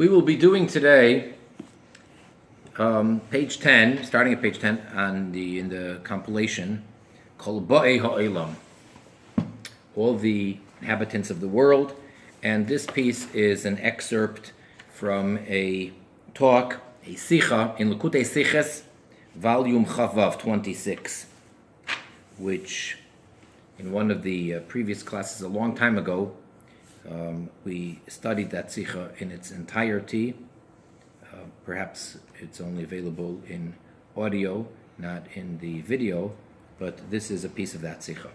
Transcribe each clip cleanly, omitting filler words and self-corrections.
We will be doing today page 10, starting at page 10 in the compilation called Ba'ei Ha'olam, all the inhabitants of the world, and this piece is an excerpt from a talk, a Sicha in Likutei Sichois, volume Chavav 26, which in one of the previous classes a long time ago, we studied that Sicha in its entirety. Perhaps it's only available in audio, not in the video, but this is a piece of that Sicha.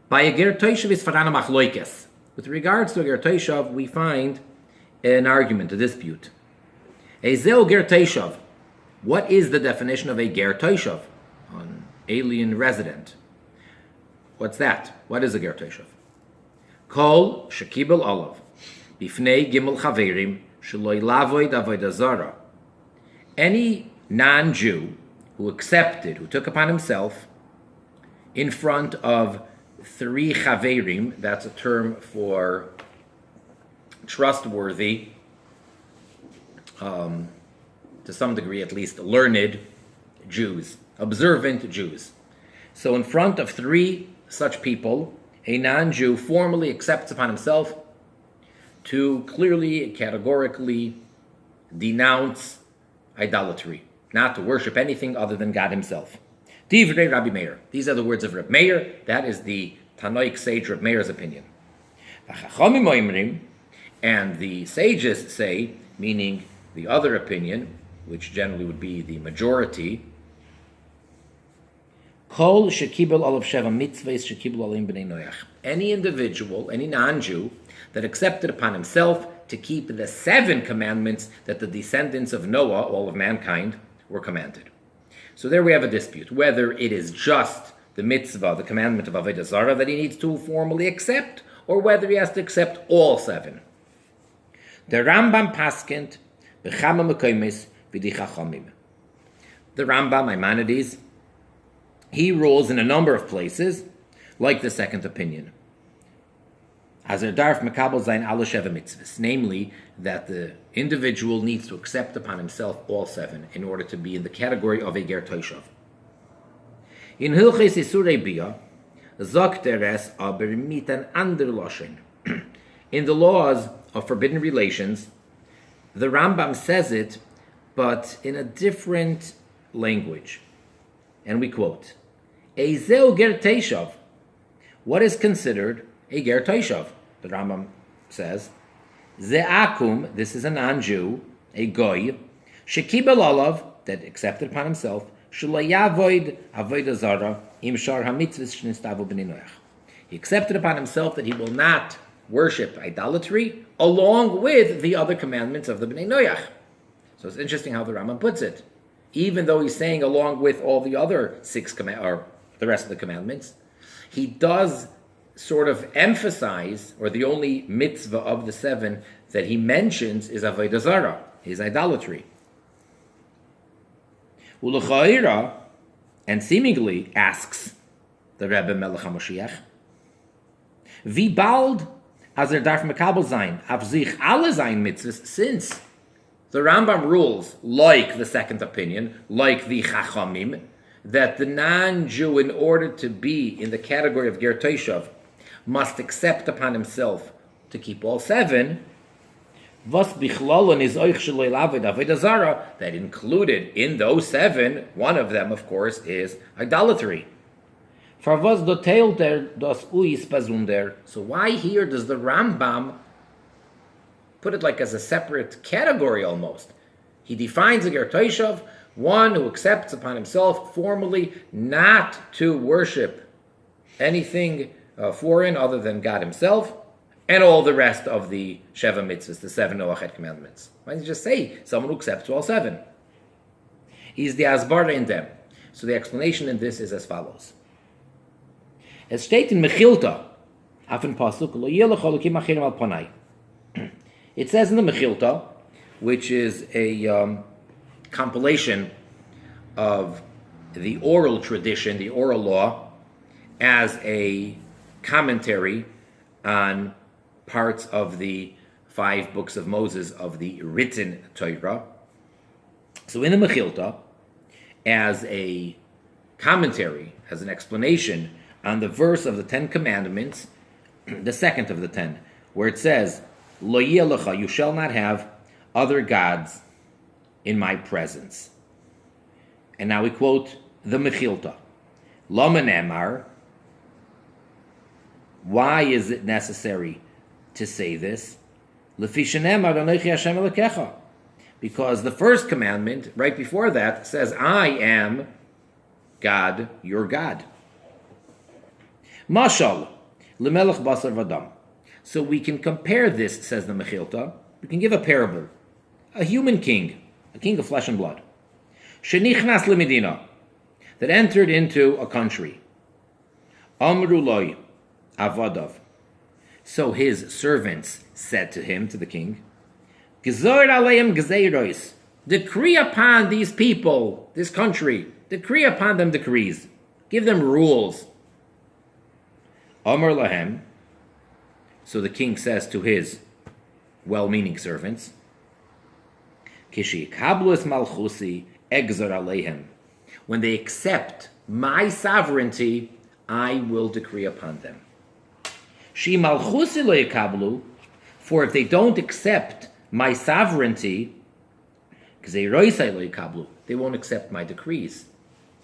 By a Ger Toshav is farana machloikes. With regards to a Ger Toshav, we find an argument, a dispute. A Zeo Ger Toshav. What is the definition of a Ger Toshav? An alien resident. What's that? What is a Ger Toshav? Kol shekibel olav bifnei gimel chaverim sheloi lavoid avodah zara. Any non-Jew who took upon himself in front of three chaverim, that's a term for trustworthy, to some degree at least, learned Jews, observant Jews. So in front of three such people, a non-Jew formally accepts upon himself to clearly, categorically denounce idolatry, not to worship anything other than God himself. Divrei Rabbi Meir. These are the words of Rebbe Meir. That is the Tanoic sage Rebbe Meir's opinion. And the sages say, meaning the other opinion, which generally would be the majority, Kol shekibel olav sheva mitzvahs shekibel olim b'nei Noach. Any individual, any non-Jew, that accepted upon himself to keep the 7 commandments that the descendants of Noah, all of mankind, were commanded. So there we have a dispute, whether it is just the mitzvah, the commandment of avodah zara, that he needs to formally accept, or whether he has to accept all 7. The Rambam paskent b'chama mekomis v'di chachamim. The Rambam, Maimonides, he rules in a number of places, like the second opinion. Namely, that the individual needs to accept upon himself all 7 in order to be in the category of a Ger Toshav. In Hilchos Isurei Bia, sagt es aber mit an ander Loshen. In the laws of forbidden relations, the Rambam says it, but in a different language. And we quote, Eizeu Ger Toshav. What is considered a Ger Toshav? The Rambam says, Ze'akum, this is a non-Jew, a goy, shekibel olav, that accepted upon himself, shelo yavoid avodah zara im shar hamitzvos shenistavu b'nei Noach. He accepted upon himself that he will not worship idolatry along with the other commandments of the b'nei Noach. So it's interesting how the Rambam puts it. Even though he's saying along with all the other 6 or the rest of the commandments, he does sort of emphasize, or the only mitzvah of the 7 that he mentions is avodah zara, his idolatry. Ulechaira, and seemingly asks the Rebbe Melech HaMashiach, wie bald as darf mekabel sein, auf sich alle sein mitzvahs, since the Rambam rules, like the second opinion, like the Chachamim, that the non-Jew, in order to be in the category of Ger Toshav, must accept upon himself to keep all 7. Was bichlolon is oich sheloi laved avodah zara, that included in those 7, one of them, of course, is idolatry. For was doteil der das uis bazunder. So why here does the Rambam put it like as a separate category almost? He defines a Ger Toshav, one who accepts upon himself formally not to worship anything foreign other than God himself, and all the rest of the Sheva mitzvahs, the 7 Noachid commandments. Why don't you just say someone who accepts all 7? He's the Asbara in them. So the explanation in this is as follows. Es steht in Mechilta, auf den Pasuk, lo yelech elokim achirim al panai. It says in the Mechilta, which is a compilation of the oral tradition, the oral law, as a commentary on parts of the 5 books of Moses of the written Torah. So in the Mechilta, as a commentary, as an explanation on the verse of the 10 Commandments, the second of the 10, where it says, Lo yeh lecha, you shall not have other gods in my presence. And now we quote the Mechilta. Lama nemar, why is it necessary to say this? Lefi shenemar Anochi Hashem Elokecha. Because the first commandment, right before that, says, I am God, your God. Mashal, lemelech basar vadam. So we can compare this, says the Mechilta, we can give a parable. A human king, a king of flesh and blood. Shenichnas lemedina, that entered into a country. Amru loy, avadav. So his servants said to him, to the king, Gezor aleim gezeiros, decree upon these people, this country, decree upon them decrees, give them rules. Amar lahem, so the king says to his well-meaning servants, Kishi kablu malchusi egzor aleihem, when they accept my sovereignty, I will decree upon them. Shi malchusi lo yakablu, for if they don't accept my sovereignty, they won't accept my decrees.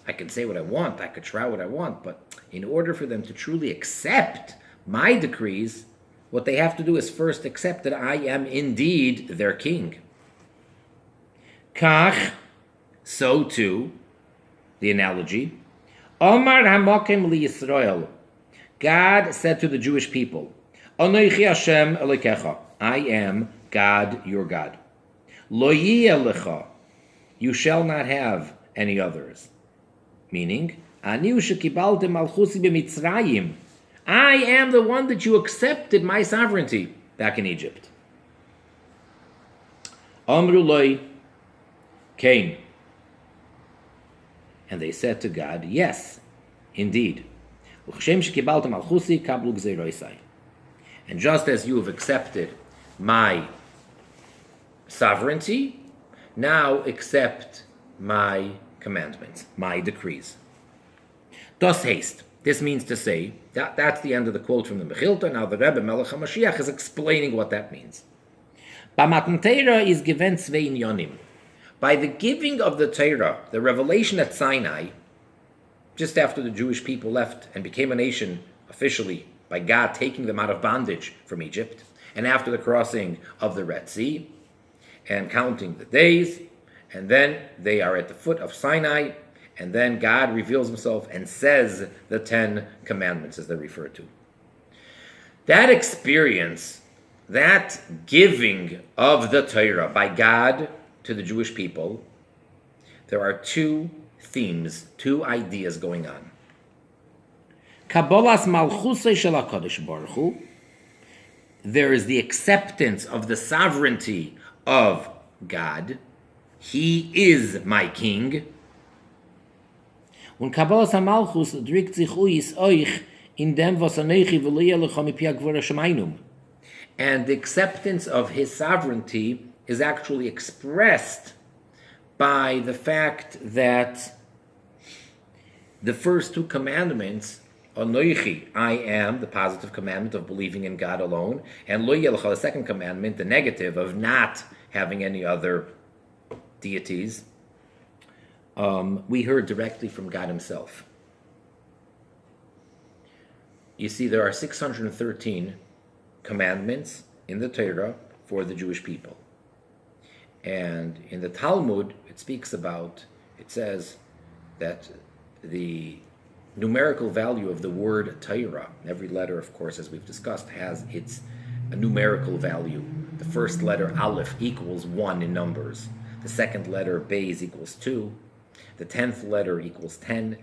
I can say what I want, I could try what I want, but in order for them to truly accept my decrees, what they have to do is first accept that I am indeed their king. Kach, so too, the analogy, Omar hamakim li Yisrael, God said to the Jewish people, Anochi Hashem Elokecha, I am God, your God. Lo yeh lecha, you shall not have any others. Meaning, Ani shekibaltem malchusi b'Mitzrayim, I am the one that you accepted my sovereignty back in Egypt. Amru loy, Cain. And they said to God, yes, indeed. And just as you have accepted my sovereignty, now accept my commandments, my decrees. Das heißt, this means to say, that's the end of the quote from the Mechilta. Now the Rebbe Melech HaMashiach is explaining what that means. B'matan Torah is given zwei inyonim. By the giving of the Torah, the revelation at Sinai, just after the Jewish people left and became a nation officially by God taking them out of bondage from Egypt, and after the crossing of the Red Sea, and counting the days, and then they are at the foot of Sinai, and then God reveals himself and says the 10 commandments, as they're referred to. That experience, that giving of the Torah by God to the Jewish people, there are 2 themes, 2 ideas going on. Kabbalas malchusei shel HaKadosh Baruch Hu, there is the acceptance of the sovereignty of God. He is my king. Und Kabbalas HaMalchus drückt sich aus euch in dem, was anochi v'lo yeh lecha mipi hagvura shemainum. And the acceptance of his sovereignty is actually expressed by the fact that the first 2 commandments, Anochi, I am, the positive commandment of believing in God alone, and Lo yeh lecha, the second commandment, the negative of not having any other deities, we heard directly from God himself. You see, there are 613 commandments in the Torah for the Jewish people. And in the Talmud, it says that the numerical value of the word Torah, every letter, of course, as we've discussed, has its numerical value. The first letter, Aleph, equals 1 in numbers. The second letter, Beis, equals 2. The 10th letter equals 10.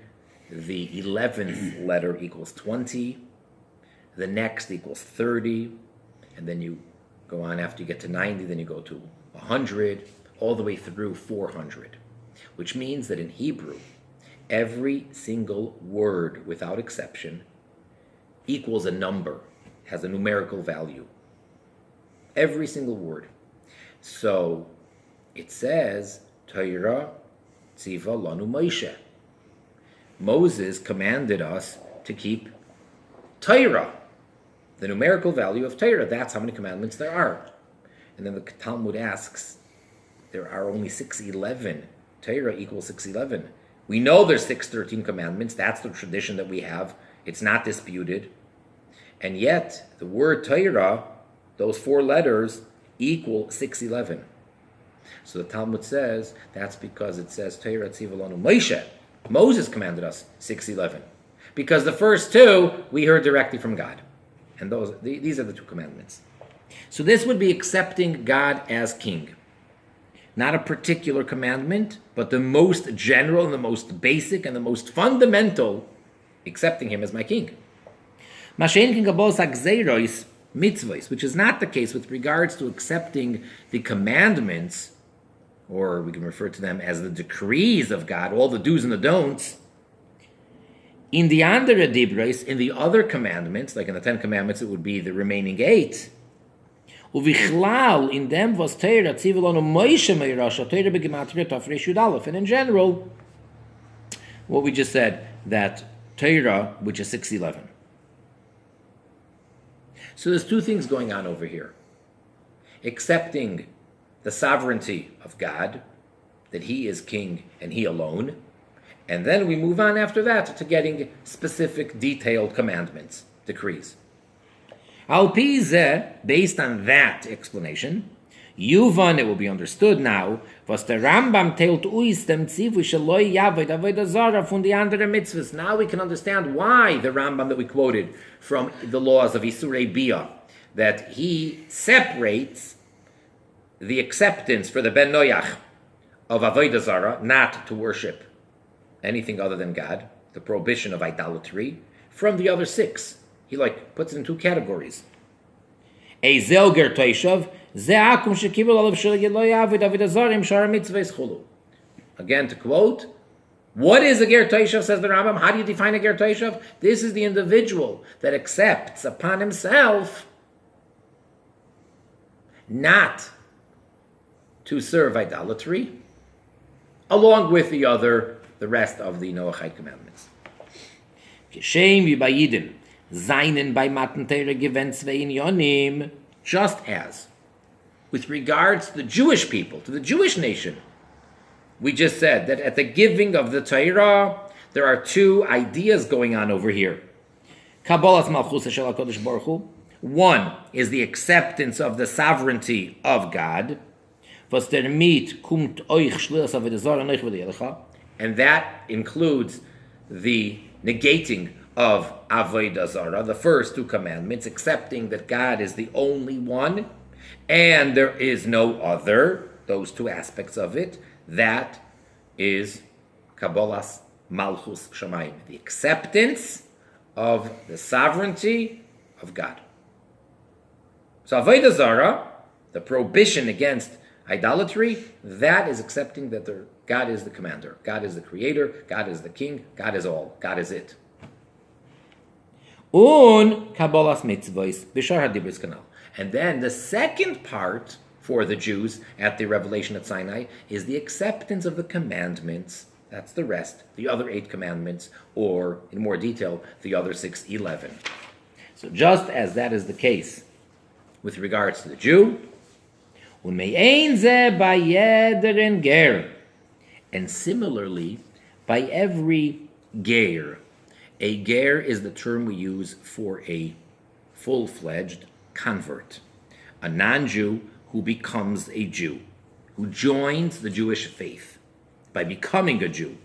The 11th letter equals 20. The next equals 30. And then you go on after you get to 90, then you go to 100, all the way through 400. Which means that in Hebrew, every single word, without exception, equals a number, has a numerical value. Every single word. So it says, Torah tziva lanu Moshe. Moses commanded us to keep Torah, the numerical value of Torah. That's how many commandments there are. And then the Talmud asks, there are only 611. Torah equals 611. We know there's 613 commandments. That's the tradition that we have. It's not disputed. And yet, the word Torah, those 4 letters, equal 611. So the Talmud says, that's because it says, Torah tziva lanu Moshe. Moses commanded us 611. Because the first 2, we heard directly from God. And these are the 2 commandments. So this would be accepting God as king. Not a particular commandment, but the most general and the most basic and the most fundamental, accepting him as my king. Which is not the case with regards to accepting the commandments, or we can refer to them as the decrees of God, all the do's and the don'ts. In the andere dibros, in the other commandments, like in the 10 commandments, it would be the remaining 8. Uvichlal in them was Torah tzivilonu Moshe meirasha Torah begematria tafresh yud aleph. And in general, what we just said, that Torah, which is 611. So there's 2 things going on over here. Accepting the sovereignty of God, that he is king and he alone. And then we move on after that to getting specific, detailed commandments, decrees. Al Pizeh, based on that explanation, Yuvan, it will be understood now, was der Rambam teilt us dem Zivu sheloi yavod avodah zara von die andere mitzvahs. Now we can understand why the Rambam that we quoted from the laws of Isurei Bia, that he separates the acceptance for the Ben Noach of avodah zara, not to worship anything other than God, the prohibition of idolatry, from the other 6. He puts it in 2 categories. A zelger toishav, ze'akum shekibel alav shel lo yavid avodah zara im shara mitzvahs chulu. Again, to quote, what is a ger toishav, says the Rambam? How do you define a ger toishav? This is the individual that accepts upon himself not to serve idolatry, along with the rest of the Noachite commandments. Kishem yibayidin. Seinen bei Matan Torah given zwei Inyonim, just as with regards to the Jewish people, to the Jewish nation, we just said that at the giving of the Torah, there are 2 ideas going on over here. Kabbalas Malchus Shel HaKadosh Baruch Hu. One is the acceptance of the sovereignty of God, was der mit kumt euch shlias avodah zara nech v'delecha, and that includes the negating of avodah zara, the first 2 commandments, accepting that God is the only one and there is no other, those 2 aspects of it. That is Kabbalas Malchus Shamayim, the acceptance of the sovereignty of God. So avodah zara, the prohibition against idolatry, that is accepting that God is the commander, God is the creator, God is the king, God is all, God is it. Un Kabbalas mitzvos b'shar hadibros kanal. And then the second part for the Jews at the revelation at Sinai is the acceptance of the commandments. That's the rest, the other 8 commandments, or in more detail, the other 611. So just as that is the case with regards to the Jew, un me'ein ze by yederen ger, and similarly by every ger. A ger is the term we use for a full-fledged convert, a non-Jew who becomes a Jew, who joins the Jewish faith by becoming a Jew.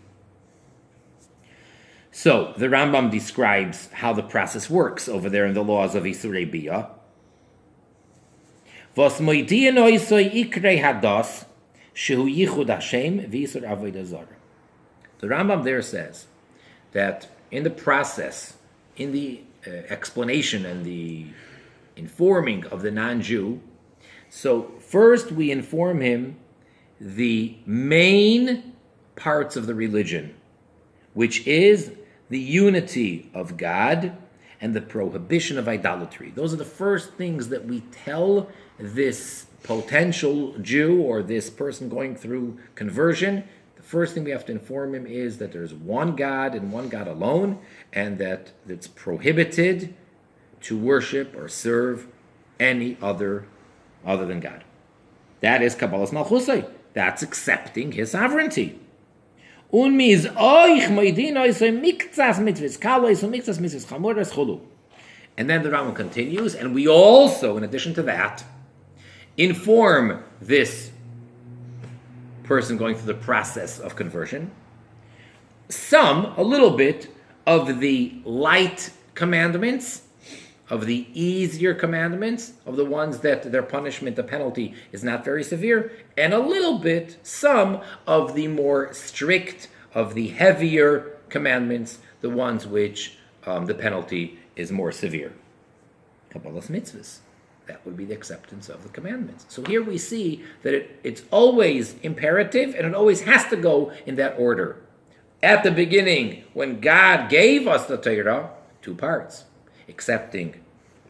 So the Rambam describes how the process works over there in the laws of Isurei Bia. Vos moidian oisoi ikrei hadas shehu yichud Hashem v'isur avodah zara. The Rambam there says that in the process, in the explanation and the informing of the non-Jew, so first we inform him the main parts of the religion, which is the unity of God and the prohibition of idolatry. Those are the first things that we tell this potential Jew or this person going through conversion. The first thing we have to inform him is that there's one God and one God alone, and that it's prohibited to worship or serve any other than God. That is Kabbalas Malchusay. That's accepting his sovereignty. And then the Rambam continues, and we also, in addition to that, inform this person going through the process of conversion a little bit of the light commandments, of the easier commandments, of the ones that their punishment, the penalty, is not very severe, and a little bit, some of the more strict, of the heavier commandments, the ones which the penalty is more severe. Kabbalas mitzvahs. That would be the acceptance of the commandments. So here we see that it's always imperative, and it always has to go in that order. At the beginning, when God gave us the Torah, two parts. Accepting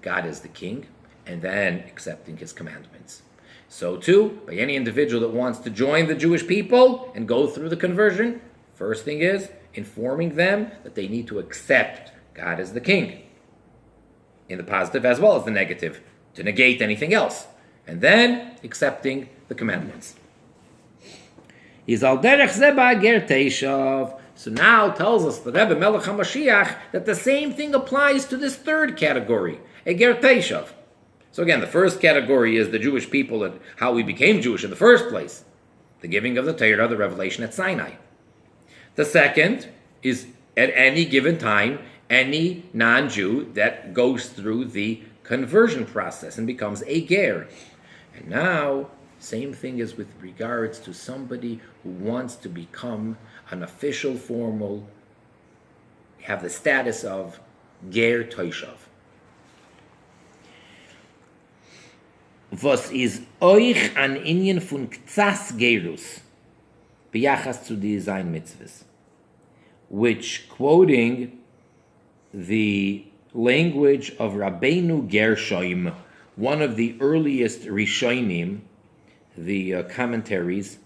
God as the king, and then accepting his commandments. So too, by any individual that wants to join the Jewish people and go through the conversion, first thing is informing them that they need to accept God as the king, in the positive as well as the negative, to negate anything else, and then accepting the commandments. So now tells us the Rebbe Melech HaMashiach that the same thing applies to this third category, a Ger Teishav. So again, the first category is the Jewish people and how we became Jewish in the first place, the giving of the Torah, the revelation at Sinai. The second is at any given time, any non-Jew that goes through the conversion process and becomes a Ger. And now, same thing is with regards to somebody who wants to become an official, formal, have the status of Ger Teishav. Was is euch an Inyan von Ktsas Gerus biyachas zu die Zayin Mitzvahs, which, quoting the language of Rabbeinu Gershoim, one of the earliest Rishonim, the commentaries,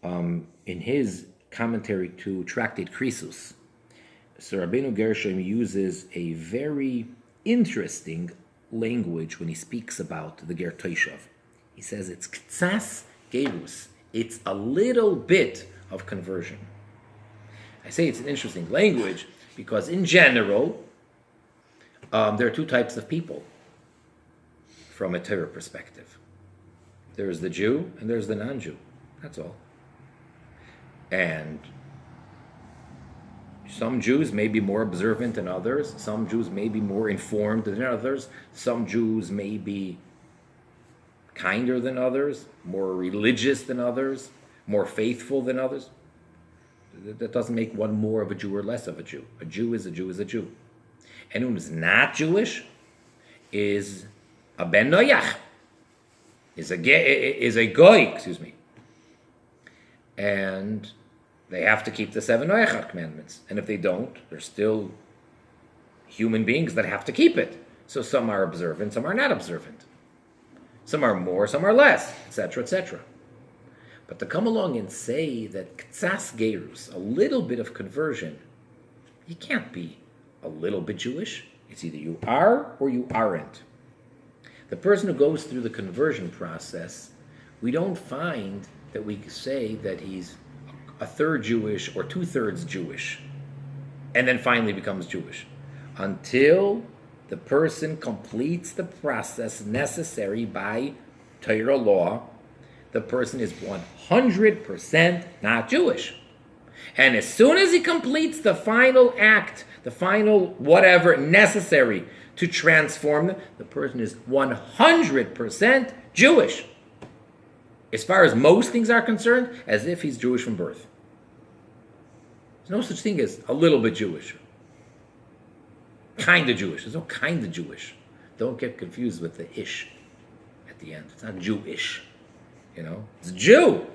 in his commentary to Tractate Krisus. So Rabbeinu Gershom uses a very interesting language when he speaks about the Ger Teishav. He says it's Ktsas Gerus. It's a little bit of conversion. I say it's an interesting language because in general, there are two types of people from a Torah perspective. There's the Jew and there's the non-Jew. That's all. And some Jews may be more observant than others. Some Jews may be more informed than others. Some Jews may be kinder than others, more religious than others, more faithful than others. That doesn't make one more of a Jew or less of a Jew. A Jew is a Jew is a Jew. Anyone who's not Jewish is a ben noyach, is a goy, and they have to keep the 7 noyach commandments. And if they don't, they're still human beings that have to keep it. So some are observant, some are not observant. Some are more, some are less, etc., etc. But to come along and say that ktsas gerus, a little bit of conversion, you can't be a little bit Jewish. It's either you are or you aren't. The person who goes through the conversion process, we don't find that we say that he's a third Jewish or 2/3 Jewish, and then finally becomes Jewish, until the person completes the process necessary by Torah law. The person is 100% not Jewish. And as soon as he completes the final act, the final whatever necessary to transform them, the person is 100% Jewish. As far as most things are concerned, as if he's Jewish from birth. There's no such thing as a little bit Jewish. Kind of Jewish. There's no kind of Jewish. Don't get confused with the ish at the end. It's not Jewish. It's Jew.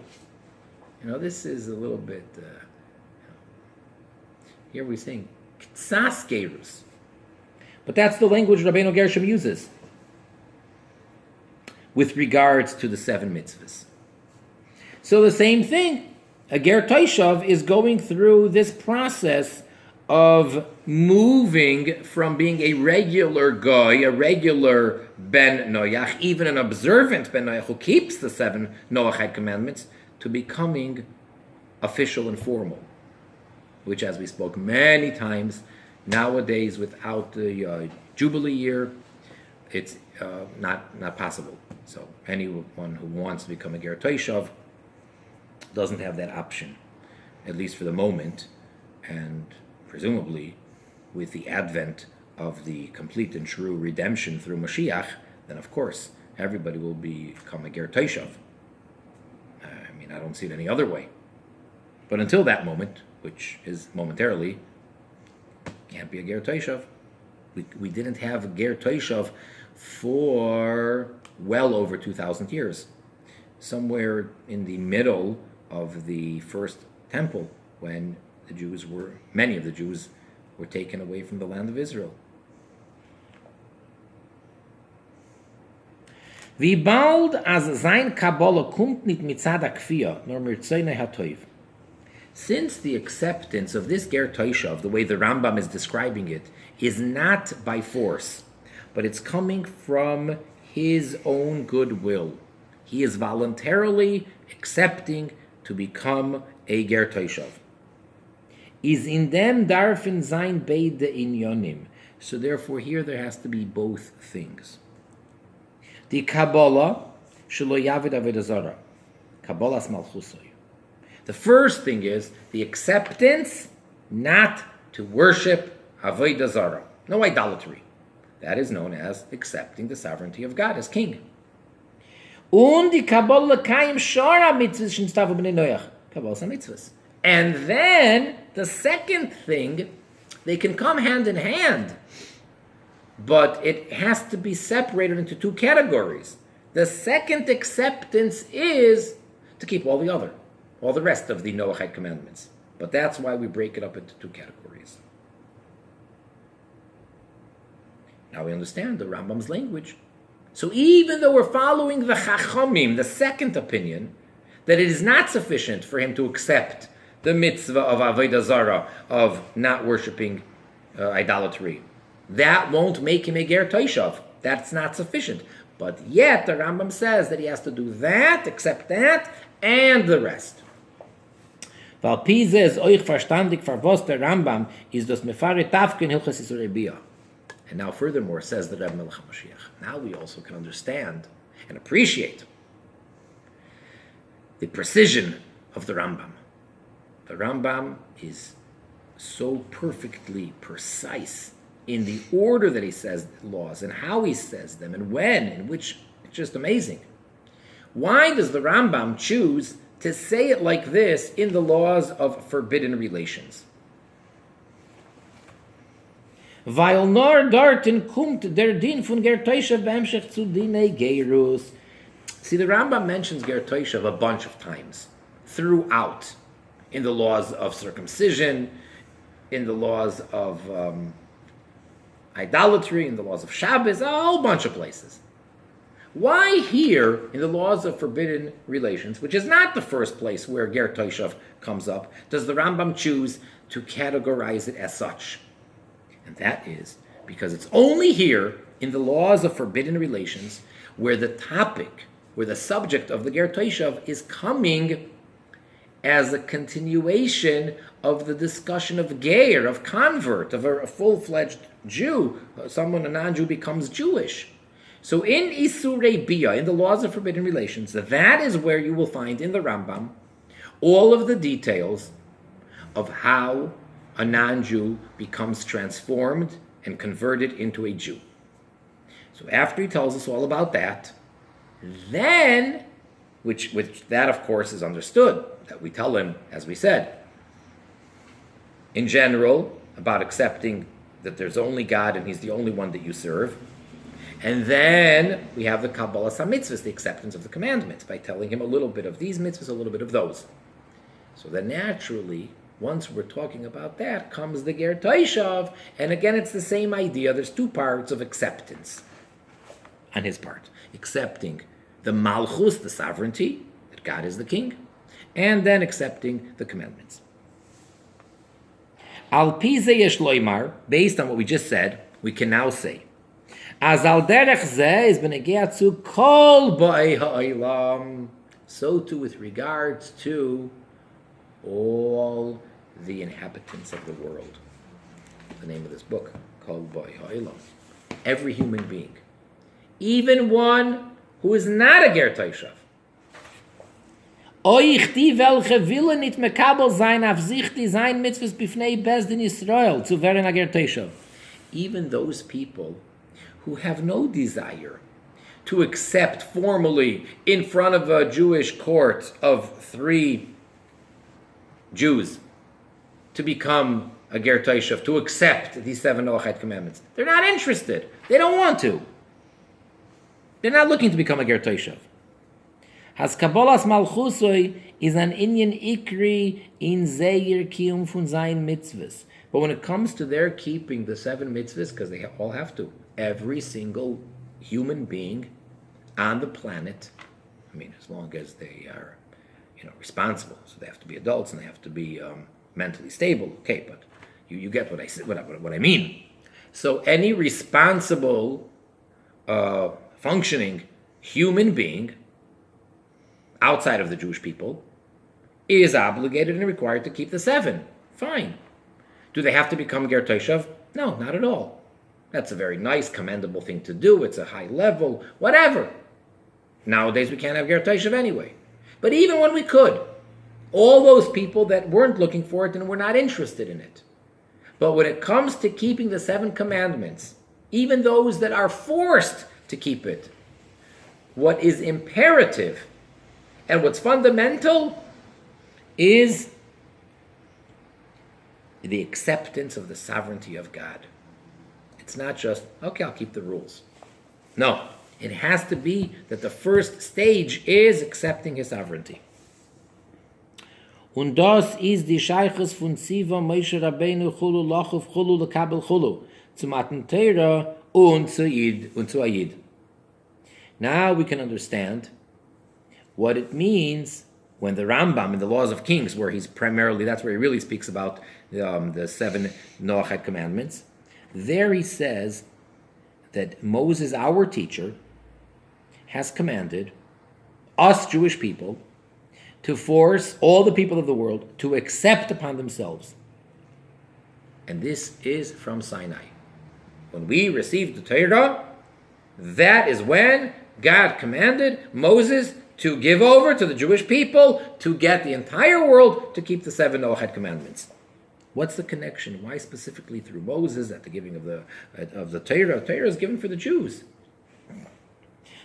This is a little bit. Here we're saying ktsas gerus. But that's the language Rabbeinu Gershom uses with regards to the 7 mitzvahs. So the same thing, a ger toshav is going through this process of moving from being a regular goy, a regular ben noyach, even an observant ben noyach who keeps the 7 Noachide commandments, to becoming official and formal, which, as we spoke many times, nowadays without the Jubilee year, it's not possible. So anyone who wants to become a ger toshav doesn't have that option, at least for the moment, and presumably with the advent of the complete and true redemption through Mashiach, then of course everybody will become a ger toshav. I mean, I don't see it any other way. But until that moment, which is momentarily, can't be a ger toshav. We didn't have a ger toshav for well over 2,000 years. Somewhere in the middle of the first temple, when many of the Jews were taken away from the land of Israel. Wie bald as sein Kabbalah kommt nicht mitzad hakfiyah, nor mirtzeinei hatoiv. Since the acceptance of this ger toshav, the way the Rambam is describing it, is not by force, but it's coming from his own goodwill. He is voluntarily accepting to become a ger toshav. Is in them darfen sein beide inyonim. So therefore here there has to be both things. The Kabbalah shelo yavid avodah zarah. Kabbalah's malchusoy. The first thing is the acceptance not to worship avodah zarah. No idolatry. That is known as accepting the sovereignty of God as king. Und die Kabbalah kaim shara mitzvahs shinstavu b'nei noach. Kabbalah's mitzvahs. And then the second thing, they can come hand in hand, but it has to be separated into 2 categories. The second acceptance is to keep all the rest of the Noachide commandments. But that's why we break it up into 2 categories. Now we understand the Rambam's language. So even though we're following the Chachamim, the second opinion, that it is not sufficient for him to accept the mitzvah of avodah zarah, of not worshiping idolatry, that won't make him a ger toshav. That's not sufficient. But yet the Rambam says that he has to do that, accept that, and the rest. Weil Pise ist euch verstandig, verwas der Rambam ist das Mefare Tafke in Hilchas Yisro. And now furthermore, says the Rebbe Melech HaMashiach, now we also can understand and appreciate the precision of the Rambam. The Rambam is so perfectly precise in the order that he says laws and how he says them and when and which. It's just amazing. Why does the Rambam choose to say it like this in the laws of forbidden relations? Weil nor dorten kommt der Din von ger toshav beimshech zu dinei gerus. See, the Rambam mentions ger toshav a bunch of times throughout, in the laws of circumcision, in the laws of idolatry, in the laws of Shabbos, a whole bunch of places. Why here, in the laws of forbidden relations, which is not the first place where ger toshav comes up, does the Rambam choose to categorize it as such? And that is because it's only here, in the laws of forbidden relations, where the topic, where the subject of the ger toshav is coming as a continuation of the discussion of ger, of convert, of a full-fledged Jew, someone, a non-Jew, becomes Jewish. So in Isurei Bia, in the laws of forbidden relations, that is where you will find in the Rambam all of the details of how a non-Jew becomes transformed and converted into a Jew. So after he tells us all about that, then, which that of course is understood, that we tell him, as we said, in general, about accepting that there's only God and he's the only one that you serve. And then we have the Kabbalah mitzvahs, the acceptance of the commandments, by telling him a little bit of these mitzvahs, a little bit of those. So then naturally, Once we're talking about that, comes the Ger Toishav, and again it's the same idea. There's two parts of acceptance on his part. Accepting the Malchus, the sovereignty, that God is the king, and then accepting the commandments. Al pi zeh yesh loymar, based on what we just said, we can now say, Az al derech zeh is benegea zu kol ba'ei ha'olam, so too with regards to all the inhabitants of the world. The name of this book, Kol ba'ei ha'olam. Every human being, even one who is not a ger toishav. Euch die welche willen nicht mekabel sein auf sich die sein mitzvahs bifnei Bezdin Yisrael zu werden a ger toishav. Even those people who have no desire to accept formally in front of a Jewish court of 3 Jews to become a ger toishav, to accept these 7 Noachide commandments. They're not interested. They don't want to. They're not looking to become a ger toishav. Has Kabbalas Malchusoi is an Inyan Ikri in Zeir Kiyum fun Zayin mitzvahs. But when it comes to their keeping the 7 mitzvahs, because they all have to, every single human being on the planet, I mean, as long as they are, responsible, so they have to be adults and they have to be mentally stable. Okay, but you get what I said, what I mean. So any responsible, functioning human being outside of the Jewish people is obligated and required to keep the 7. Fine. Do they have to become ger toishav? No, not at all. That's a very nice, commendable thing to do. It's a high level, whatever. Nowadays we can't have ger toishav anyway. But even when we could, all those people that weren't looking for it and were not interested in it. But when it comes to keeping the 7 commandments, even those that are forced to keep it, what is imperative and what's fundamental is the acceptance of the sovereignty of God. It's not just, okay, I'll keep the rules. No, it has to be that the first stage is accepting his sovereignty. Und das ist die Scheiches von Ziva Moshe Rabbeinu Chulu Lachuf Chulu Lekabel Chulu zum Matan Torah und zu Ayid. Now we can understand what it means when the Rambam in the Laws of Kings, where he's primarily, that's where he really speaks about the 7 Noachide commandments. There he says that Moses, our teacher, has commanded us Jewish people to force all the people of the world to accept upon themselves. And this is from Sinai. When we received the Torah, that is when God commanded Moses to give over to the Jewish people to get the entire world to keep the 7 Noachide commandments. What's the connection? Why specifically through Moses at the giving of the Torah? Torah is given for the Jews.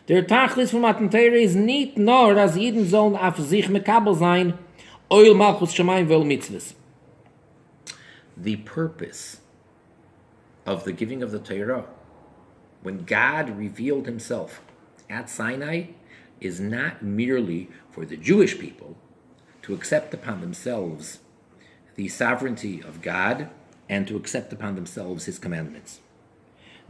Der Tachlis von Matan Torah is nicht nur, dass jeden sollen auf sich mekabel sein, oil malchus shamayim vel mitzvahs. The purpose of the giving of the Torah, when God revealed himself at Sinai, is not merely for the Jewish people to accept upon themselves the sovereignty of God and to accept upon themselves his commandments.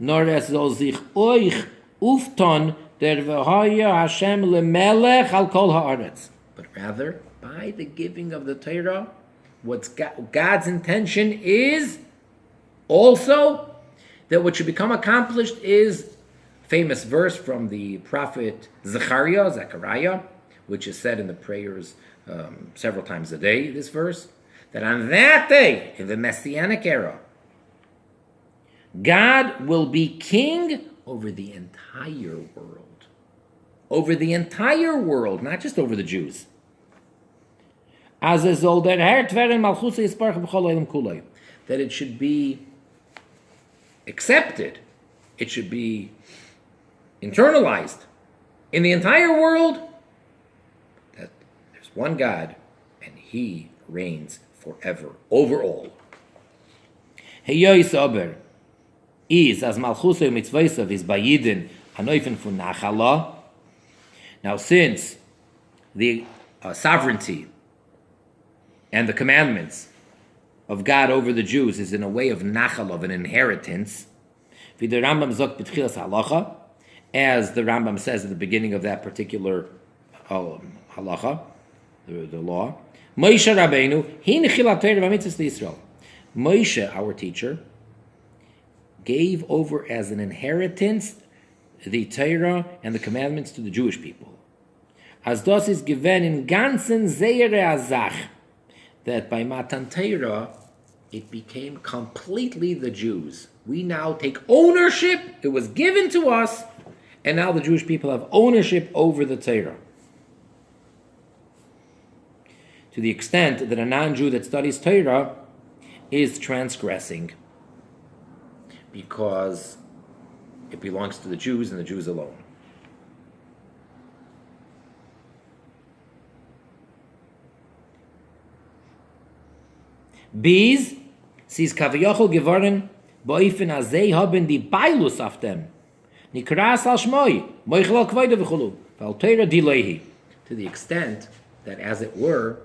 Nor es soll sich euch ufton der v'hoya Hashem lemelech al kol haaretz. But rather, by the giving of the Torah, what's God's intention is also that what should become accomplished is famous verse from the prophet Zechariah, which is said in the prayers several times a day, this verse, that on that day, in the Messianic era, God will be king over the entire world. Over the entire world, not just over the Jews. That it should be accepted, it should be internalized in the entire world that there's one God and he reigns forever over all. Is as Malchusay mitzvaysav is bayidin hanoifen fun nachala. Now, since the sovereignty and the commandments of God over the Jews is in a way of nachal, of an inheritance, as the Rambam says at the beginning of that particular halacha, the law, Moshe Rabbeinu, Moshe, our teacher, gave over as an inheritance the Torah and the commandments to the Jewish people. As das is given in ganzen Zeire Azach, that by Matan Torah, it became completely the Jews. We now take ownership, it was given to us, and now the Jewish people have ownership over the Torah. To the extent that a non-Jew that studies Torah is transgressing, because it belongs to the Jews and the Jews alone. Bees, sie ist kaviyachol geworden, boifen azei haben die Beilus auf dem. Nikras al shmoi, moichel al kvoide v'chulu, val Torah dilehi. To the extent that, as it were,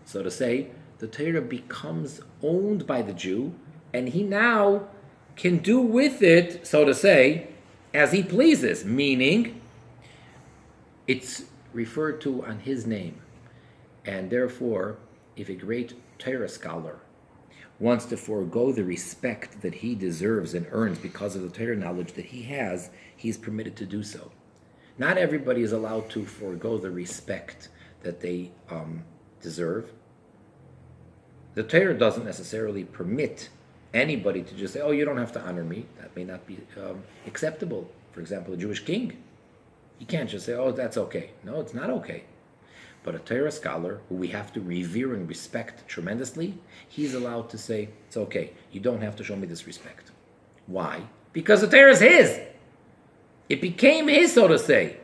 so to say, the Torah becomes owned by the Jew, and he now can do with it, so to say, as he pleases, meaning it's referred to on his name. And therefore, if a great Torah scholar wants to forego the respect that he deserves and earns because of the Torah knowledge that he has, he's permitted to do so. Not everybody is allowed to forego the respect that they deserve. The Torah doesn't necessarily permit anybody to just say, oh, you don't have to honor me. That may not be acceptable. For example, a Jewish king. You can't just say, oh, that's okay. No, it's not okay. But a Torah scholar, who we have to revere and respect tremendously, he's allowed to say, it's okay, you don't have to show me this respect. Why? Because the Torah is his. It became his, so to say.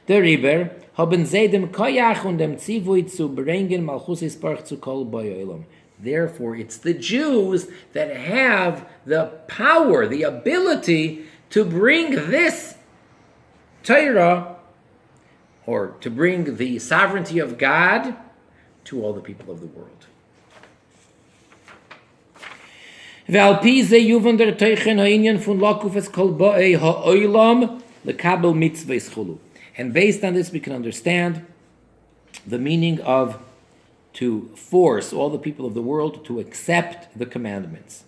Der Rebbe haben sie dem Koyach und dem Zivui zu bringen Malchus Isparch zu kol boyoilom. Therefore, it's the Jews that have the power, the ability to bring this Torah, or to bring the sovereignty of God to all the people of the world. And based on this, we can understand the meaning of to force all the people of the world to accept the commandments.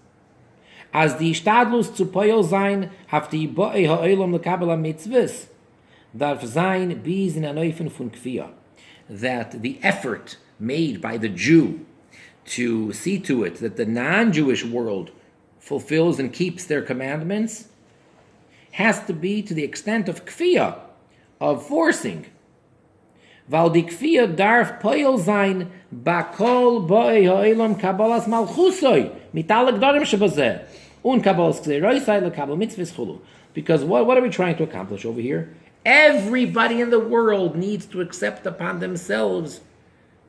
As die Stadlus zu poil sein, haft die Bo'ei ha'olam lekabel ha-mitzvahs, darf sein bis in anoifen von kfiyah. That the effort made by the Jew to see to it that the non-Jewish world fulfills and keeps their commandments has to be to the extent of kfiyah, of forcing. Weil die kfiyah darf poil sein bakol bo'ei ha'olam kabalas malchusoi mit alle gdorim shebazeh un kabalas gzeroisai lekabel mitzvahs chulu. Because what are we trying to accomplish over here? Everybody in the world needs to accept upon themselves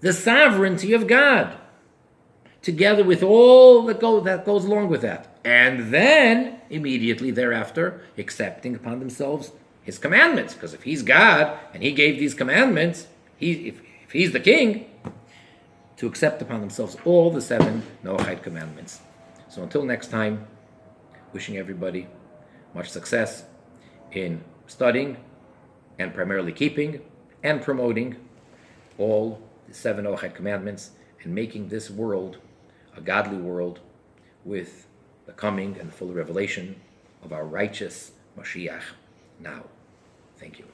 the sovereignty of God, together with all that goes along with that. And then, immediately thereafter, accepting upon themselves his commandments. Because if he's God, and he gave these commandments, if he's the king, to accept upon themselves all the 7 Noachide commandments. So until next time, wishing everybody much success in studying, and primarily keeping and promoting all the 7 Noachide commandments, and making this world a godly world with the coming and full revelation of our righteous Mashiach now. Thank you.